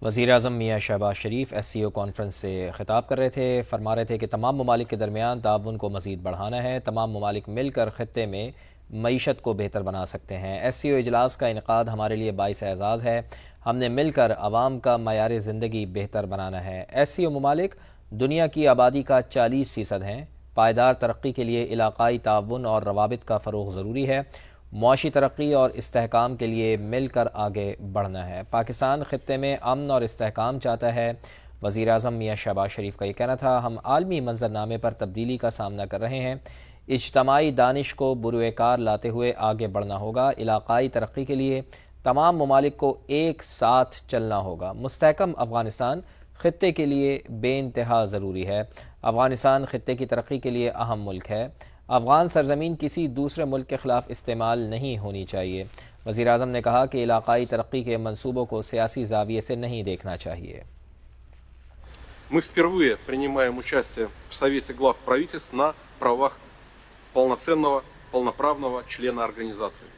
وزیر اعظم میاں شہباز شریف S C O conference سے خطاب کر رہے تھے، فرما رہے تھے کہ تمام ممالک کے درمیان تعاون کو مزید بڑھانا ہے، تمام ممالک مل کر خطے میں معیشت کو بہتر بنا سکتے ہیں۔ ایس سی او اجلاس کا انعقاد ہمارے لیے باعث اعزاز ہے، ہم نے مل کر عوام کا معیار زندگی بہتر بنانا ہے۔ ایس سی او ممالک دنیا کی آبادی کا 40% ہیں، پائیدار ترقی کے لیے علاقائی تعاون اور روابط کا فروغ ضروری ہے، معاشی ترقی اور استحکام کے لیے مل کر آگے بڑھنا ہے۔ پاکستان خطے میں امن اور استحکام چاہتا ہے، وزیر اعظم میاں شہباز شریف کا یہ کہنا تھا۔ ہم عالمی منظرنامے پر تبدیلی کا سامنا کر رہے ہیں، اجتماعی دانش کو بروئے کار لاتے ہوئے آگے بڑھنا ہوگا، علاقائی ترقی کے لیے تمام ممالک کو ایک ساتھ چلنا ہوگا۔ مستحکم افغانستان خطے کے لیے بے انتہا ضروری ہے، افغانستان خطے کی ترقی کے لیے اہم ملک ہے، افغان سرزمین کسی دوسرے ملک کے خلاف استعمال نہیں ہونی چاہیے۔ وزیر اعظم نے کہا کہ علاقائی ترقی کے منصوبوں کو سیاسی زاویے سے نہیں دیکھنا چاہیے۔ Мы впервые принимаем участие в Совете глав правительств на правах полноценного, полноправного члена организации.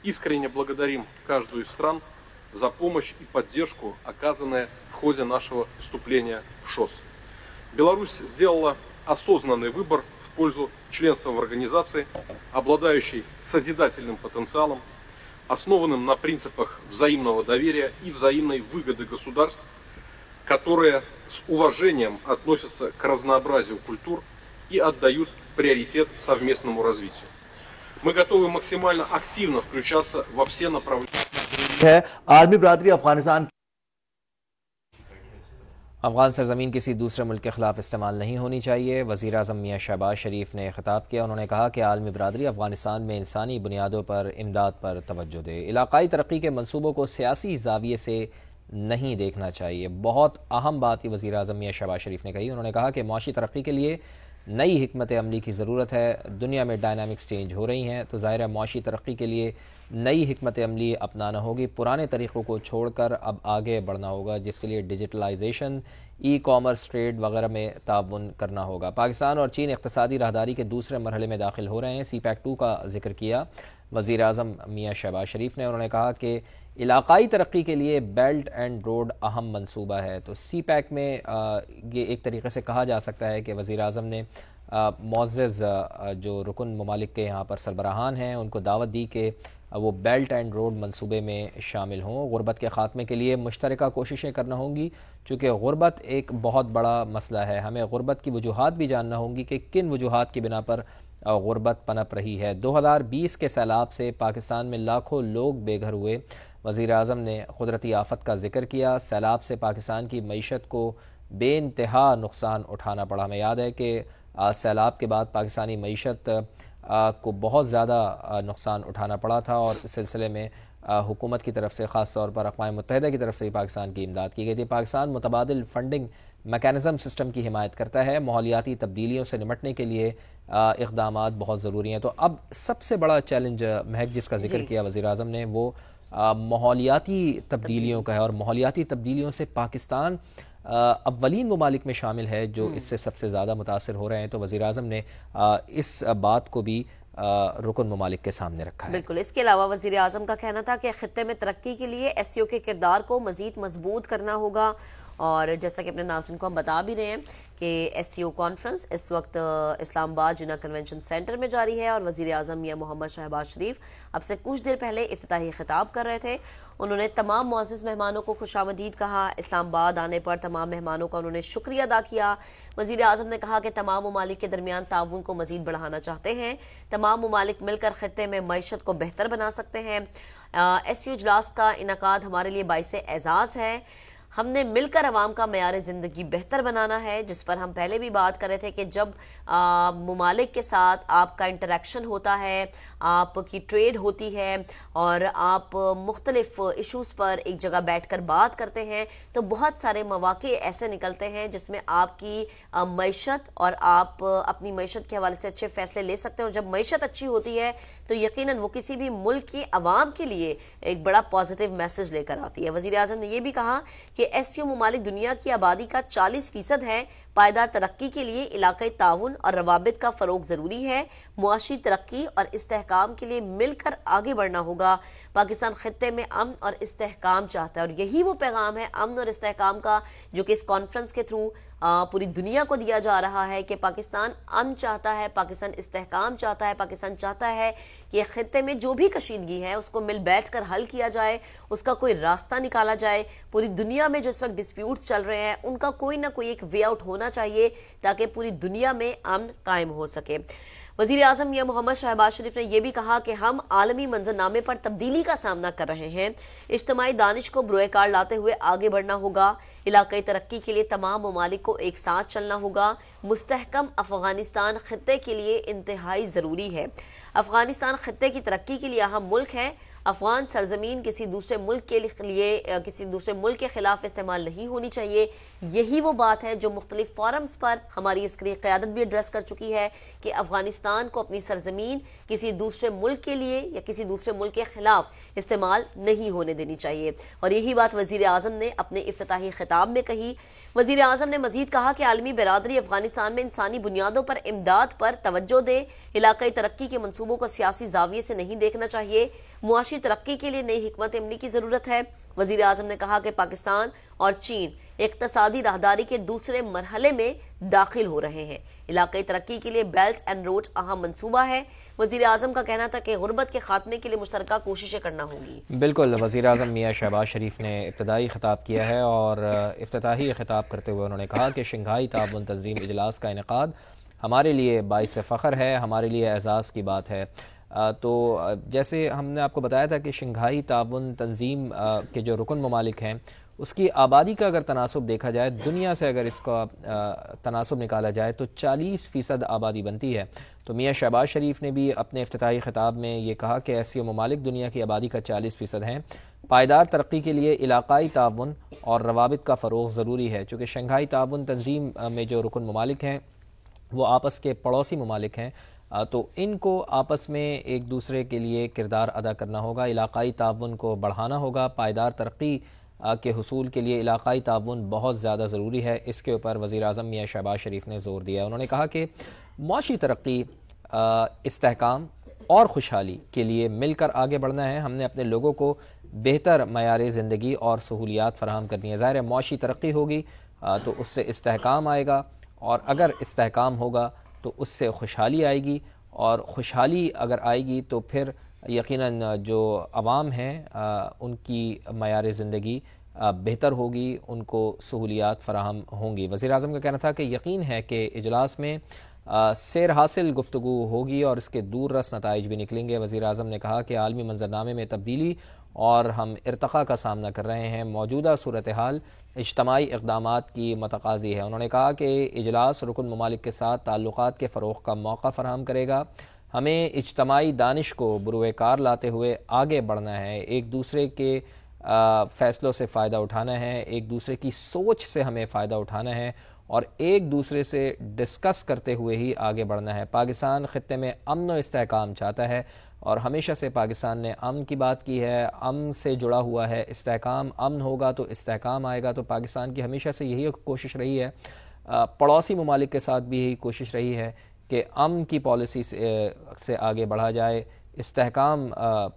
Искренне благодарим каждую из стран за помощь и поддержку, оказанную в ходе нашего вступления в ШОС. Беларусь сделала осознанный выбор в пользу членства в организации, обладающей созидательным потенциалом, основанным на принципах взаимного доверия и взаимной выгоды государств, которые с уважением относятся к разнообразию культур и отдают приоритет совместному развитию. Мы готовы максимально активно включаться во все направления. عالمی برادری افغانستان افغان سرزمین کسی دوسرے ملک کے خلاف استعمال نہیں ہونی چاہیے، وزیر اعظم میاں شہباز شریف نے خطاب کیا۔ انہوں نے کہا کہ عالمی برادری افغانستان میں انسانی بنیادوں پر امداد پر توجہ دے، علاقائی ترقی کے منصوبوں کو سیاسی زاویے سے نہیں دیکھنا چاہیے۔ بہت اہم بات یہ وزیر اعظم میاں شہباز شریف نے کہی۔ انہوں نے کہا کہ معاشی ترقی کے لیے نئی حکمت عملی کی ضرورت ہے، دنیا میں ڈائنامکس چینج ہو رہی ہیں، تو ظاہر ہے معاشی ترقی کے لیے نئی حکمت عملی اپنانا ہوگی، پرانے طریقوں کو چھوڑ کر اب آگے بڑھنا ہوگا، جس کے لیے ڈیجیٹلائزیشن، ای کامرس، ٹریڈ وغیرہ میں تعاون کرنا ہوگا۔ پاکستان اور چین اقتصادی راہداری کے دوسرے مرحلے میں داخل ہو رہے ہیں۔ سی پیک 2 کا ذکر کیا وزیر اعظم میاں شہباز شریف نے۔ انہوں نے کہا کہ علاقائی ترقی کے لیے بیلٹ اینڈ روڈ اہم منصوبہ ہے، تو سی پیک میں یہ ایک طریقے سے کہا جا سکتا ہے کہ وزیر اعظم نے معزز جو رکن ممالک کے یہاں پر سربراہان ہیں ان کو دعوت دی کہ وہ بیلٹ اینڈ روڈ منصوبے میں شامل ہوں۔ غربت کے خاتمے کے لیے مشترکہ کوششیں کرنا ہوں گی، چونکہ غربت ایک بہت بڑا مسئلہ ہے۔ ہمیں غربت کی وجوہات بھی جاننا ہوں گی کہ کن وجوہات کی بنا پر غربت پنپ رہی ہے۔ 2020 کے سیلاب سے پاکستان میں لاکھوں لوگ بے گھر ہوئے۔ وزیر اعظم نے قدرتی آفت کا ذکر کیا۔ سیلاب سے پاکستان کی معیشت کو بے انتہا نقصان اٹھانا پڑا۔ ہمیں یاد ہے کہ سیلاب کے بعد پاکستانی معیشت کو بہت زیادہ نقصان اٹھانا پڑا تھا، اور اس سلسلے میں حکومت کی طرف سے، خاص طور پر اقوام متحدہ کی طرف سے پاکستان کی امداد کی گئی تھی۔ پاکستان متبادل فنڈنگ میکانزم سسٹم کی حمایت کرتا ہے، ماحولیاتی تبدیلیوں سے نمٹنے کے لیے اقدامات بہت ضروری ہیں۔ تو اب سب سے بڑا چیلنج مہک جس کا ذکر کیا وزیر اعظم نے وہ ماحولیاتی تبدیلیوں کا ہے، اور ماحولیاتی تبدیلیوں سے پاکستان اولین ممالک میں شامل ہے جو اس سے سب سے زیادہ متاثر ہو رہے ہیں۔ تو وزیر اعظم نے اس بات کو بھی رکن ممالک کے سامنے رکھا ہے۔ بالکل، اس کے علاوہ وزیر اعظم کا کہنا تھا کہ خطے میں ترقی کے لیے ایس سی او کے کردار کو مزید مضبوط کرنا ہوگا، اور جیسا کہ اپنے ناظرین کو ہم بتا بھی رہے ہیں کہ ایس سی او کانفرنس اس وقت اسلام آباد جنہ کنونشن سینٹر میں جاری ہے، اور وزیر اعظم میاں محمد شہباز شریف اب سے کچھ دیر پہلے افتتاحی خطاب کر رہے تھے۔ انہوں نے تمام معزز مہمانوں کو خوش آمدید کہا۔ اسلام آباد آنے پر تمام مہمانوں کا انہوں نے شکریہ ادا کیا۔ وزیر اعظم نے کہا کہ تمام ممالک کے درمیان تعاون کو مزید بڑھانا چاہتے ہیں، تمام ممالک مل کر خطے میں معیشت کو بہتر بنا سکتے ہیں۔ ایس سی او اجلاس کا انعقاد ہمارے لیے باعث اعزاز ہے، ہم نے مل کر عوام کا معیار زندگی بہتر بنانا ہے، جس پر ہم پہلے بھی بات کر رہے تھے کہ جب ممالک کے ساتھ آپ کا انٹریکشن ہوتا ہے، آپ کی ٹریڈ ہوتی ہے، اور آپ مختلف ایشوز پر ایک جگہ بیٹھ کر بات کرتے ہیں، تو بہت سارے مواقع ایسے نکلتے ہیں جس میں آپ کی معیشت اور آپ اپنی معیشت کے حوالے سے اچھے فیصلے لے سکتے ہیں، اور جب معیشت اچھی ہوتی ہے تو یقیناً وہ کسی بھی ملک کی عوام کے لیے ایک بڑا پازیٹیو میسج لے کر آتی ہے۔ وزیر اعظم نے یہ بھی کہا کہ کہ SCO ممالک دنیا کی آبادی کا 40% ہے. پائیدار ترقی کے لیے علاقائی تعاون اور روابط کا فروغ ضروری ہے. معاشی ترقی اور استحکام کے لیے مل کر آگے بڑھنا ہوگا. پاکستان خطے میں امن اور استحکام چاہتا ہے اور یہی وہ پیغام ہے امن اور استحکام کا جو کہ اس کانفرنس کے تھرو پوری دنیا کو دیا جا رہا ہے کہ پاکستان امن چاہتا ہے, پاکستان استحکام چاہتا ہے, پاکستان چاہتا ہے کہ خطے میں جو بھی کشیدگی ہے اس کو مل بیٹھ کر حل کیا جائے, اس کا کوئی راستہ نکالا جائے. پوری دنیا میں جو اس وقت ڈسپیوٹس چل رہے ہیں ان کا کوئی نہ کوئی ایک وے آؤٹ ہونا چاہیے تاکہ پوری دنیا میں امن قائم ہو سکے. وزیر اعظم میاں محمد شہباز شریف نے یہ بھی کہا کہ ہم عالمی منظرنامے پر تبدیلی کا سامنا کر رہے ہیں. اجتماعی دانش کو بروئے کار لاتے ہوئے آگے بڑھنا ہوگا. علاقائی ترقی کے لیے تمام ممالک کو ایک ساتھ چلنا ہوگا. مستحکم افغانستان خطے کے لیے انتہائی ضروری ہے. افغانستان خطے کی ترقی کے لیے اہم ملک ہے. افغان سرزمین کسی دوسرے ملک کے خلاف استعمال نہیں ہونی چاہیے. یہی وہ بات ہے جو مختلف فورمز پر ہماری عسکری قیادت بھی ایڈریس کر چکی ہے کہ افغانستان کو اپنی سرزمین کسی دوسرے ملک کے لیے یا کسی دوسرے ملک کے خلاف استعمال نہیں ہونے دینی چاہیے. اور یہی بات وزیر اعظم نے اپنے افتتاحی خطاب میں کہی. وزیر اعظم نے مزید کہا کہ عالمی برادری افغانستان میں انسانی بنیادوں پر امداد پر توجہ دے. علاقائی ترقی کے منصوبوں کو سیاسی زاویے سے نہیں دیکھنا چاہیے. معاشی ترقی کے لیے نئی حکمت عملی کی ضرورت ہے. وزیر اعظم نے کہا کہ پاکستان اور چین اقتصادی راہداری کے دوسرے مرحلے میں داخل ہو رہے ہیں. علاقائی ترقی کے لیے بیلٹ اینڈ روڈ اہم منصوبہ ہے. وزیر اعظم کا کہنا تھا کہ غربت کے خاتمے کے لیے مشترکہ کوششیں کرنا ہوں گی. بالکل, وزیر اعظم میاں شہباز شریف نے ابتدائی خطاب کیا ہے اور افتتاحی خطاب کرتے ہوئے انہوں نے کہا کہ شنگھائی تعاون تنظیم اجلاس کا انعقاد ہمارے لیے باعث فخر ہے, ہمارے لیے اعزاز کی بات ہے. تو جیسے ہم نے آپ کو بتایا تھا کہ شنگھائی تعاون تنظیم کے جو رکن ممالک ہیں اس کی آبادی کا اگر تناسب دیکھا جائے, دنیا سے اگر اس کا تناسب نکالا جائے تو 40% آبادی بنتی ہے. تو میاں شہباز شریف نے بھی اپنے افتتاحی خطاب میں یہ کہا کہ SCO ممالک دنیا کی آبادی کا 40% ہیں. پائیدار ترقی کے لیے علاقائی تعاون اور روابط کا فروغ ضروری ہے. چونکہ شنگھائی تعاون تنظیم میں جو رکن ممالک ہیں وہ آپس کے پڑوسی ممالک ہیں, تو ان کو آپس میں ایک دوسرے کے لیے کردار ادا کرنا ہوگا. علاقائی تعاون کو بڑھانا ہوگا. پائیدار ترقی کے حصول کے لیے علاقائی تعاون بہت زیادہ ضروری ہے. اس کے اوپر وزیر اعظم میاں شہباز شریف نے زور دیا. انہوں نے کہا کہ معاشی ترقی, استحکام اور خوشحالی کے لیے مل کر آگے بڑھنا ہے. ہم نے اپنے لوگوں کو بہتر معیار زندگی اور سہولیات فراہم کرنی ہے. ظاہر ہے معاشی ترقی ہوگی تو اس سے استحکام آئے گا, اور اگر استحکام ہوگا تو اس سے خوشحالی آئے گی, اور خوشحالی اگر آئے گی تو پھر یقیناً جو عوام ہیں ان کی معیار زندگی بہتر ہوگی, ان کو سہولیات فراہم ہوں گی. وزیر اعظم کا کہنا تھا کہ یقین ہے کہ اجلاس میں سیر حاصل گفتگو ہوگی اور اس کے دور رس نتائج بھی نکلیں گے. وزیر اعظم نے کہا کہ عالمی منظرنامے میں تبدیلی اور ہم ارتقاء کا سامنا کر رہے ہیں. موجودہ صورتحال اجتماعی اقدامات کی متقاضی ہے. انہوں نے کہا کہ اجلاس رکن ممالک کے ساتھ تعلقات کے فروغ کا موقع فراہم کرے گا. ہمیں اجتماعی دانش کو بروئے کار لاتے ہوئے آگے بڑھنا ہے. ایک دوسرے کے فیصلوں سے فائدہ اٹھانا ہے, ایک دوسرے کی سوچ سے ہمیں فائدہ اٹھانا ہے, اور ایک دوسرے سے ڈسکس کرتے ہوئے ہی آگے بڑھنا ہے. پاکستان خطے میں امن و استحکام چاہتا ہے, اور ہمیشہ سے پاکستان نے امن کی بات کی ہے, امن سے جڑا ہوا ہے. استحکام, امن ہوگا تو استحکام آئے گا. تو پاکستان کی ہمیشہ سے یہی کوشش رہی ہے, پڑوسی ممالک کے ساتھ بھی یہی کوشش رہی ہے کہ امن کی پالیسی سے آگے بڑھا جائے. استحکام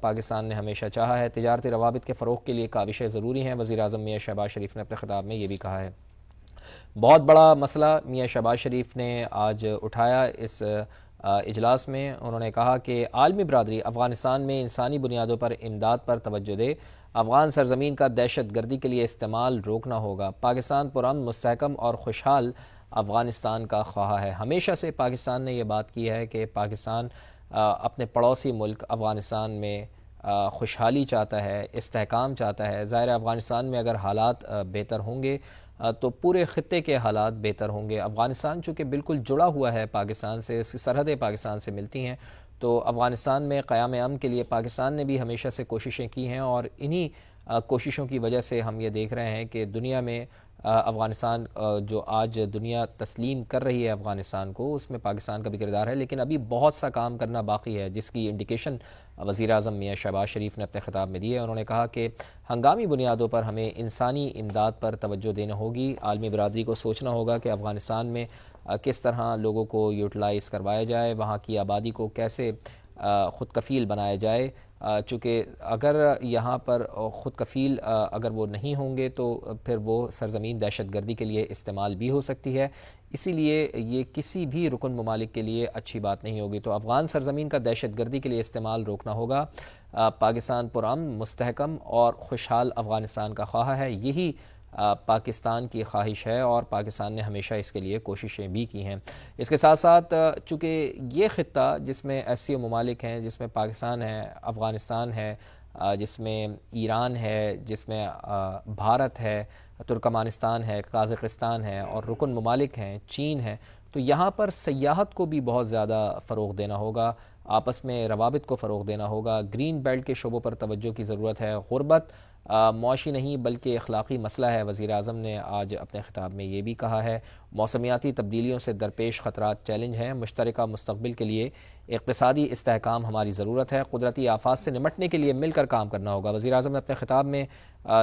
پاکستان نے ہمیشہ چاہا ہے. تجارتی روابط کے فروغ کے لیے کاوشیں ضروری ہیں. وزیر اعظم میاں شہباز شریف نے اپنے خطاب میں یہ بھی کہا ہے. بہت بڑا مسئلہ میاں شہباز شریف نے آج اٹھایا اس اجلاس میں. انہوں نے کہا کہ عالمی برادری افغانستان میں انسانی بنیادوں پر امداد پر توجہ دے. افغان سرزمین کا دہشت گردی کے لیے استعمال روکنا ہوگا. پاکستان پرامن, مستحکم اور خوشحال افغانستان کا خواہاں ہے. ہمیشہ سے پاکستان نے یہ بات کی ہے کہ پاکستان اپنے پڑوسی ملک افغانستان میں خوشحالی چاہتا ہے, استحکام چاہتا ہے. ظاہر افغانستان میں اگر حالات بہتر ہوں گے تو پورے خطے کے حالات بہتر ہوں گے. افغانستان چونکہ بالکل جڑا ہوا ہے پاکستان سے, اس کی سرحدیں پاکستان سے ملتی ہیں, تو افغانستان میں قیام امن کے لیے پاکستان نے بھی ہمیشہ سے کوششیں کی ہیں, اور انہی کوششوں کی وجہ سے ہم یہ دیکھ رہے ہیں کہ دنیا میں افغانستان جو آج دنیا تسلیم کر رہی ہے افغانستان کو, اس میں پاکستان کا بھی کردار ہے. لیکن ابھی بہت سا کام کرنا باقی ہے, جس کی انڈیکیشن وزیر اعظم میاں شہباز شریف نے اپنے خطاب میں دی ہے۔ انہوں نے کہا کہ ہنگامی بنیادوں پر ہمیں انسانی امداد پر توجہ دینا ہوگی، عالمی برادری کو سوچنا ہوگا کہ افغانستان میں کس طرح لوگوں کو یوٹیلائز کروایا جائے، وہاں کی آبادی کو کیسے خود کفیل بنایا جائے، چونکہ اگر یہاں پر خود کفیل اگر وہ نہیں ہوں گے تو پھر وہ سرزمین دہشت گردی کے لیے استعمال بھی ہو سکتی ہے، اسی لیے یہ کسی بھی رکن ممالک کے لیے اچھی بات نہیں ہوگی۔ تو افغان سرزمین کا دہشت گردی کے لیے استعمال روکنا ہوگا۔ پاکستان پرامن، مستحکم اور خوشحال افغانستان کا خواہاں ہے، یہی پاکستان کی خواہش ہے اور پاکستان نے ہمیشہ اس کے لیے کوششیں بھی کی ہیں۔ اس کے ساتھ ساتھ چونکہ یہ خطہ جس میں ایسی ممالک ہیں، جس میں پاکستان ہے، افغانستان ہے، جس میں ایران ہے، جس میں بھارت ہے، ترکمانستان ہے، قازقستان ہے اور رکن ممالک ہیں، چین ہے، تو یہاں پر سیاحت کو بھی بہت زیادہ فروغ دینا ہوگا، آپس میں روابط کو فروغ دینا ہوگا۔ گرین بیلٹ کے شعبوں پر توجہ کی ضرورت ہے۔ غربت معاشی نہیں بلکہ اخلاقی مسئلہ ہے، وزیر اعظم نے آج اپنے خطاب میں یہ بھی کہا ہے۔ موسمیاتی تبدیلیوں سے درپیش خطرات چیلنج ہیں، مشترکہ مستقبل کے لیے اقتصادی استحکام ہماری ضرورت ہے، قدرتی آفات سے نمٹنے کے لیے مل کر کام کرنا ہوگا۔ وزیر اعظم نے اپنے خطاب میں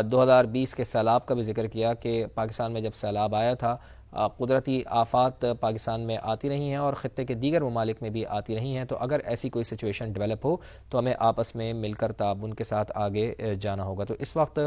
2020 کے سیلاب کا بھی ذکر کیا کہ پاکستان میں جب سیلاب آیا تھا، قدرتی آفات پاکستان میں آتی رہی ہیں اور خطے کے دیگر ممالک میں بھی آتی رہی ہیں، تو اگر ایسی کوئی سچویشن ڈیولپ ہو تو ہمیں آپس میں مل کر تعاون کے ساتھ آگے جانا ہوگا۔ تو اس وقت